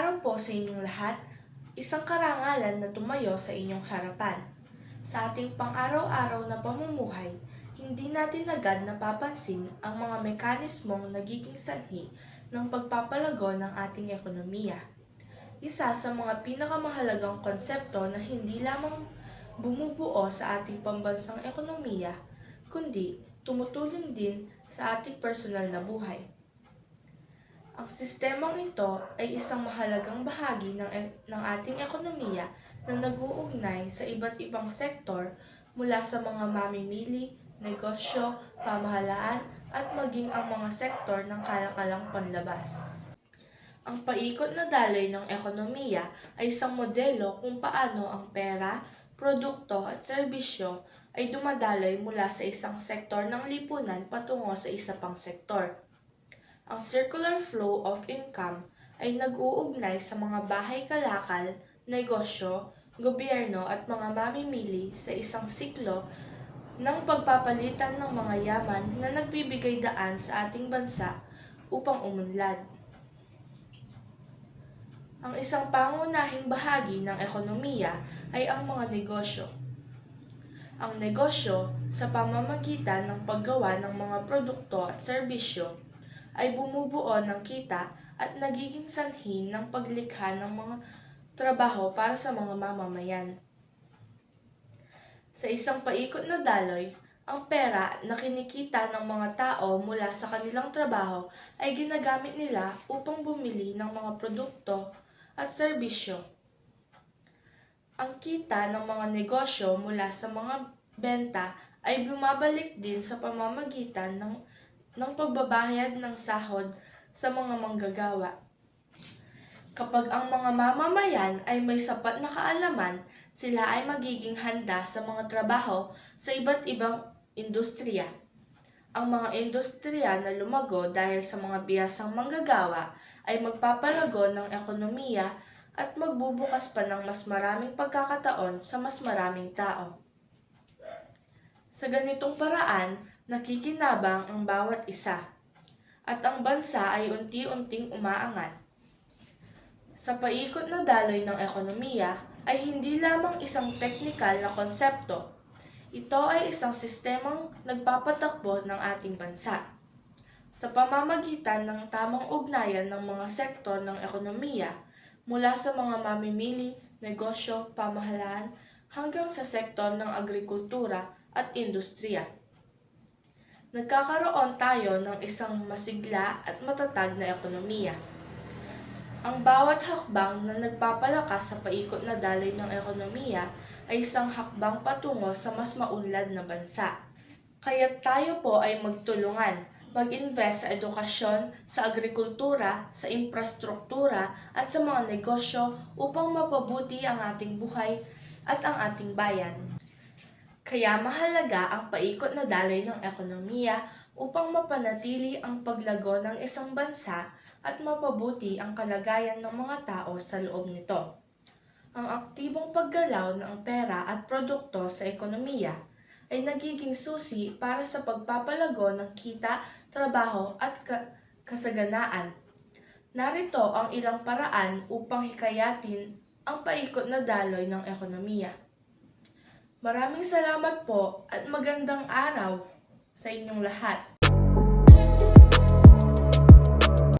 araw po sa inyong lahat, isang karangalan na tumayo sa inyong harapan. Sa ating pang-araw-araw na pamumuhay, hindi natin agad napapansin ang mga mekanismong nagiging sanhi ng pagpapalago ng ating ekonomiya. Isa sa mga pinakamahalagang konsepto na hindi lamang bumubuo sa ating pambansang ekonomiya, kundi tumutulong din sa ating personal na buhay. Ang sistemang ito ay isang mahalagang bahagi ng ating ekonomiya na nag-uugnay sa iba't ibang sektor mula sa mga mamimili, negosyo, pamahalaan at maging ang mga sektor ng kalakalang panlabas. Ang paikot na daloy ng ekonomiya ay isang modelo kung paano ang pera, produkto at serbisyo ay dumadaloy mula sa isang sektor ng lipunan patungo sa isa pang sektor. Ang circular flow of income ay nag-uugnay sa mga bahay-kalakal, negosyo, gobyerno at mga mamimili sa isang siklo ng pagpapalitan ng mga yaman na nagbibigay daan sa ating bansa upang umunlad. Ang isang pangunahing bahagi ng ekonomiya ay ang mga negosyo. Ang negosyo sa pamamagitan ng paggawa ng mga produkto at serbisyo ay bumubuo ng kita at nagiging sanhi ng paglikha ng mga trabaho para sa mga mamamayan. Sa isang paikot na daloy, ang pera na kinikita ng mga tao mula sa kanilang trabaho ay ginagamit nila upang bumili ng mga produkto at serbisyo. Ang kita ng mga negosyo mula sa mga benta ay bumabalik din sa pamamagitan ng pagbabayad ng sahod sa mga manggagawa. Kapag ang mga mamamayan ay may sapat na kaalaman, sila ay magiging handa sa mga trabaho sa iba't ibang industriya. Ang mga industriya na lumago dahil sa mga bihasang manggagawa ay magpapalago ng ekonomiya at magbubukas pa ng mas maraming pagkakataon sa mas maraming tao. Sa ganitong paraan, nakikinabang ang bawat isa, at ang bansa ay unti-unting umaangat. Sa paikot na daloy ng ekonomiya ay hindi lamang isang teknikal na konsepto. Ito ay isang sistemang nagpapatakbo ng ating bansa. Sa pamamagitan ng tamang ugnayan ng mga sektor ng ekonomiya, mula sa mga mamimili, negosyo, pamahalaan, hanggang sa sektor ng agrikultura at industriya, nagkakaroon tayo ng isang masigla at matatag na ekonomiya. Ang bawat hakbang na nagpapalakas sa paikot na daloy ng ekonomiya ay isang hakbang patungo sa mas maunlad na bansa. Kaya't tayo po ay magtulungan, mag-invest sa edukasyon, sa agrikultura, sa infrastruktura at sa mga negosyo upang mapabuti ang ating buhay at ang ating bayan. Kaya mahalaga ang paikot na daloy ng ekonomiya upang mapanatili ang paglago ng isang bansa at mapabuti ang kalagayan ng mga tao sa loob nito. Ang aktibong paggalaw ng pera at produkto sa ekonomiya ay nagiging susi para sa pagpapalago ng kita, trabaho at kasaganaan. Narito ang ilang paraan upang hikayatin ang paikot na daloy ng ekonomiya. Maraming salamat po at magandang araw sa inyong lahat.